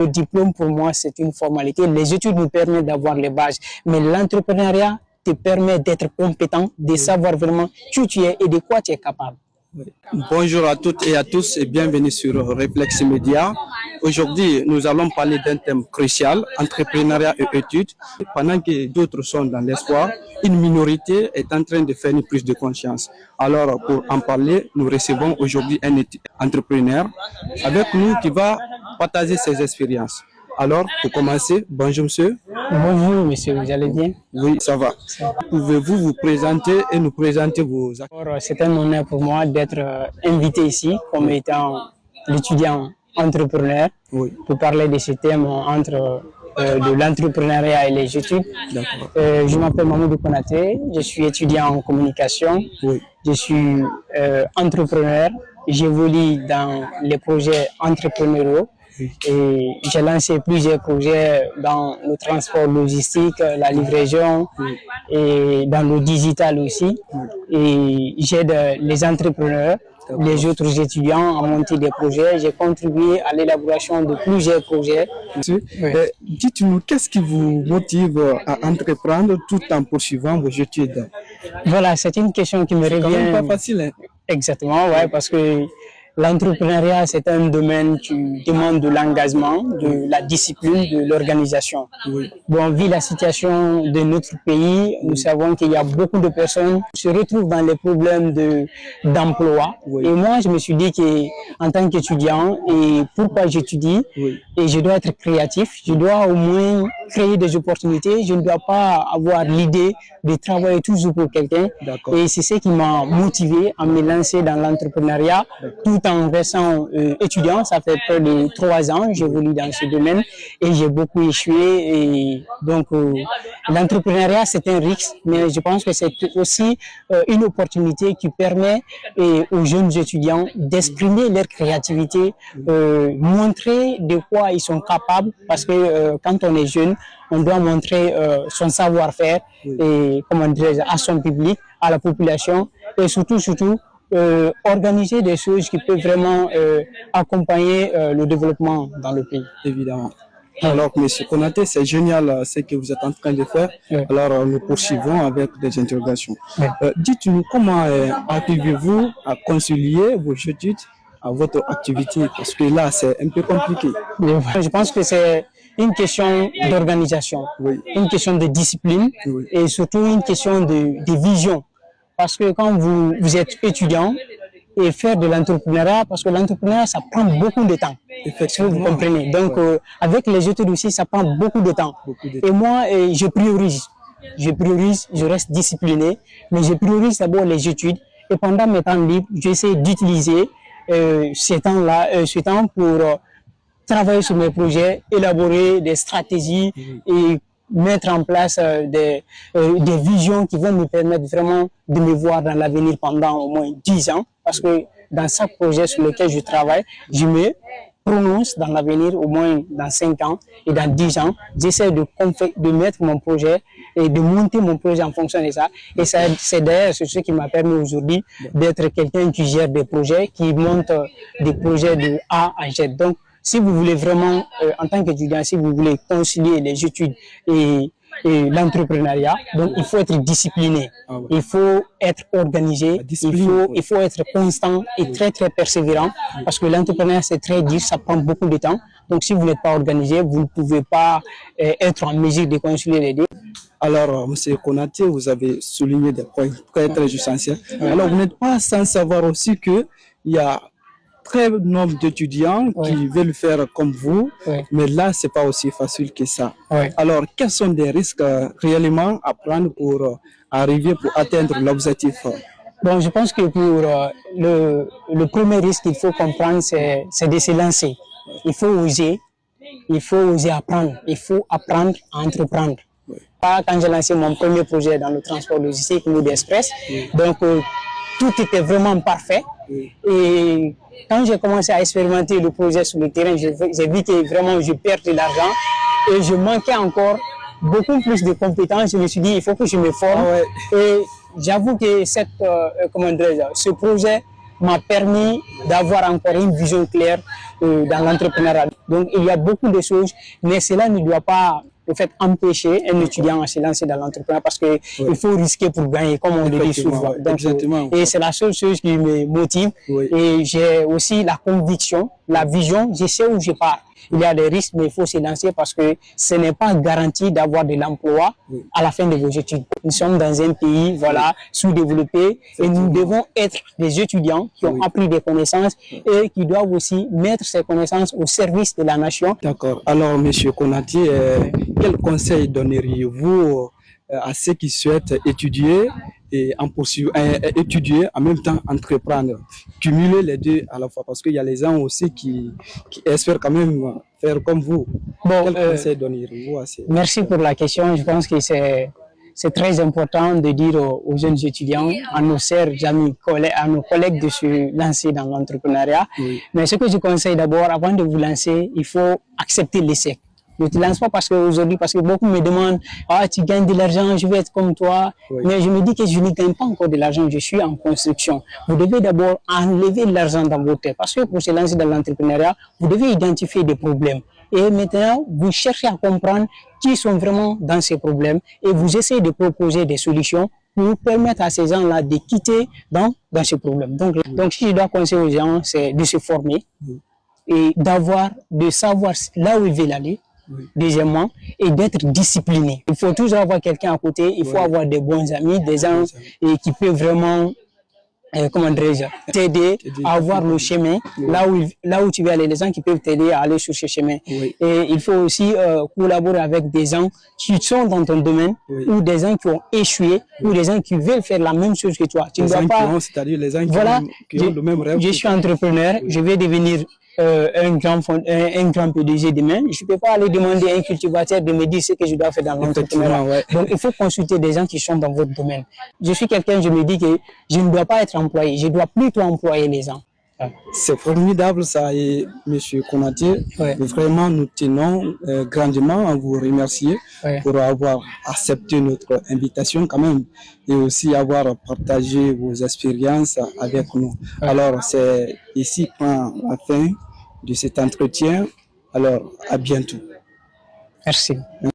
Le diplôme, pour moi, c'est une formalité. Les études nous permettent d'avoir les bases, mais l'entrepreneuriat te permet d'être compétent, de savoir vraiment qui tu es et de quoi tu es capable. Bonjour à toutes et à tous et bienvenue sur Réflexe Média. Aujourd'hui, nous allons parler d'un thème crucial, entrepreneuriat et études. Pendant que d'autres sont dans l'espoir, une minorité est en train de faire une prise de conscience. Alors, pour en parler, nous recevons aujourd'hui un entrepreneur avec nous qui va partager ses expériences. Alors, pour commencer, bonjour monsieur. Bonjour monsieur, vous allez bien? Oui, ça va. Pouvez-vous vous présenter et nous présenter vos activités? C'est un honneur pour moi d'être invité ici comme étant l'étudiant entrepreneur pour parler de ce thème entre de l'entrepreneuriat et les études. Je m'appelle Mamoudou Konaté, je suis étudiant en communication, je suis entrepreneur, j'évolue dans les projets entrepreneuriaux. Et j'ai lancé plusieurs projets dans le transport logistique, la livraison et dans le digital aussi. Et j'aide les entrepreneurs, les autres étudiants à monter des projets. J'ai contribué à l'élaboration de plusieurs projets. Dites-nous, qu'est-ce qui vous motive à entreprendre tout en poursuivant vos études? Voilà, c'est une question qui me revient. C'est quand même pas facile, hein? Exactement, ouais, parce que l'entrepreneuriat, c'est un domaine qui demande de l'engagement, de la discipline, de l'organisation. Bon, vu la situation de notre pays, nous savons qu'il y a beaucoup de personnes qui se retrouvent dans les problèmes d'emploi. Et moi, je me suis dit qu'en tant qu'étudiant, et pourquoi j'étudie, et je dois être créatif, je dois au moins créer des opportunités, je ne dois pas avoir l'idée de travailler toujours pour quelqu'un. Et c'est ce qui m'a motivé à me lancer dans l'entrepreneuriat tout en restant étudiant. Ça fait près de 3 ans, j'évolue dans ce domaine et j'ai beaucoup échoué. Et donc, l'entrepreneuriat, c'est un risque, mais je pense que c'est aussi une opportunité qui permet aux jeunes étudiants d'exprimer leur créativité, montrer de quoi ils sont capables, parce que quand on est jeune, on doit montrer son savoir-faire et, comment dire, à son public, à la population, et surtout, organiser des choses qui peuvent vraiment accompagner le développement dans le pays. Évidemment. Alors, M. Konaté, c'est génial ce que vous êtes en train de faire. Alors, nous poursuivons avec des interrogations. Dites-nous, comment arrivez-vous à concilier vos études à votre activité? Parce que là, c'est un peu compliqué. Je pense que c'est une question d'organisation, une question de discipline et surtout une question de vision. Parce que quand vous êtes étudiant et faire de l'entrepreneuriat, parce que l'entrepreneuriat, ça prend beaucoup de temps. Effectivement. Vous comprenez. Donc, avec les études aussi, ça prend beaucoup de temps. Et moi, je priorise. Je reste discipliné, mais je priorise d'abord les études. Et pendant mes temps libres, j'essaie d'utiliser ces temps pour travailler sur mes projets, élaborer des stratégies et mettre en place des visions qui vont me permettre vraiment de me voir dans l'avenir pendant au moins 10 ans. Parce que dans chaque projet sur lequel je travaille, je me prononce dans l'avenir au moins dans 5 ans et dans 10 ans. J'essaie de mettre mon projet et de monter mon projet en fonction de ça. Et c'est d'ailleurs ce qui m'a permis aujourd'hui d'être quelqu'un qui gère des projets, qui monte des projets de A à Z. Donc, si vous voulez vraiment, en tant qu'étudiant, si vous voulez concilier les études et l'entrepreneuriat, donc il faut être discipliné, il faut être organisé, il faut être constant et très très persévérant, parce que l'entrepreneuriat c'est très dur, ça prend beaucoup de temps. Donc si vous n'êtes pas organisé, vous ne pouvez pas être en mesure de concilier les deux. Alors, M. Konaté, vous avez souligné des points très très essentiels. Alors, vous n'êtes pas sans savoir aussi qu'il y a très nombre d'étudiants qui veulent faire comme vous, mais là, c'est pas aussi facile que ça. Alors, quels sont les risques réellement à prendre pour arriver, pour atteindre l'objectif? Bon, je pense que pour le premier risque qu'il faut comprendre, c'est de se lancer. Il faut oser apprendre, il faut apprendre à entreprendre. Pas quand j'ai lancé mon premier projet dans le transport logistique, Mood Express, donc tout était vraiment parfait. Et quand j'ai commencé à expérimenter le projet sur le terrain, j'ai vu que vraiment je perds de l'argent et je manquais encore beaucoup plus de compétences. Je me suis dit, il faut que je me forme. Et j'avoue que ce projet m'a permis d'avoir encore une vision claire dans l'entrepreneuriat. Donc, il y a beaucoup de choses, mais cela ne doit pas le fait empêcher un étudiant à se lancer dans l'entrepreneuriat parce qu'il faut risquer pour gagner, comme on le dit souvent. Donc, et c'est la seule chose qui me motive. Et j'ai aussi la conviction, la vision, je sais où je pars. Il y a des risques, mais il faut se lancer parce que ce n'est pas garanti d'avoir de l'emploi à la fin de vos études. Nous sommes dans un pays, voilà, sous-développé et nous devons être des étudiants qui ont appris des connaissances et qui doivent aussi mettre ces connaissances au service de la nation. D'accord. Alors, Monsieur Konati, quel conseil donneriez-vous à ceux qui souhaitent étudier et étudier en même temps entreprendre, cumuler les deux à la fois, parce qu'il y a les gens aussi qui espèrent quand même faire comme vous. Bon, quel conseil donneriez-vous à ces... Merci pour la question. Je pense que c'est très important de dire aux jeunes étudiants, à nos chers amis, à nos collègues de se lancer dans l'entrepreneuriat. Mais ce que je conseille d'abord, avant de vous lancer, il faut accepter l'échec. Ne te lance pas parce que beaucoup me demandent « Ah, tu gagnes de l'argent, je veux être comme toi. » Mais je me dis que je ne gagne pas encore de l'argent, je suis en construction. Vous devez d'abord enlever l'argent dans votre tête parce que pour se lancer dans l'entrepreneuriat, vous devez identifier des problèmes. Et maintenant, vous cherchez à comprendre qui sont vraiment dans ces problèmes et vous essayez de proposer des solutions pour permettre à ces gens-là de quitter dans ces problèmes. Donc, si je dois conseiller aux gens, c'est de se former et de savoir là où ils veulent aller. Deuxièmement, et d'être discipliné. Il faut toujours avoir quelqu'un à côté, il faut avoir des bons amis, des gens qui peuvent vraiment, comment dirais-je, t'aider à avoir le chemin, là où tu veux aller, les gens qui peuvent t'aider à aller sur ce chemin. Et il faut aussi collaborer avec des gens qui sont dans ton domaine, ou des gens qui ont échoué, ou des gens qui veulent faire la même chose que toi. Tu ne dois pas... C'est-à-dire les gens qui ont le même rêve. Je suis entrepreneur, je vais devenir un grand PDG demain. Je ne peux pas aller demander à un cultivateur de me dire ce que je dois faire dans l'entrepreneuriat. Donc, il faut consulter des gens qui sont dans votre domaine. Je suis quelqu'un, je me dis que je ne dois pas être employé, je dois plutôt employer les gens. C'est formidable ça, et Monsieur Konati, vraiment nous tenons grandement à vous remercier pour avoir accepté notre invitation quand même et aussi avoir partagé vos expériences avec nous. Alors c'est ici prend la fin de cet entretien. Alors à bientôt. Merci.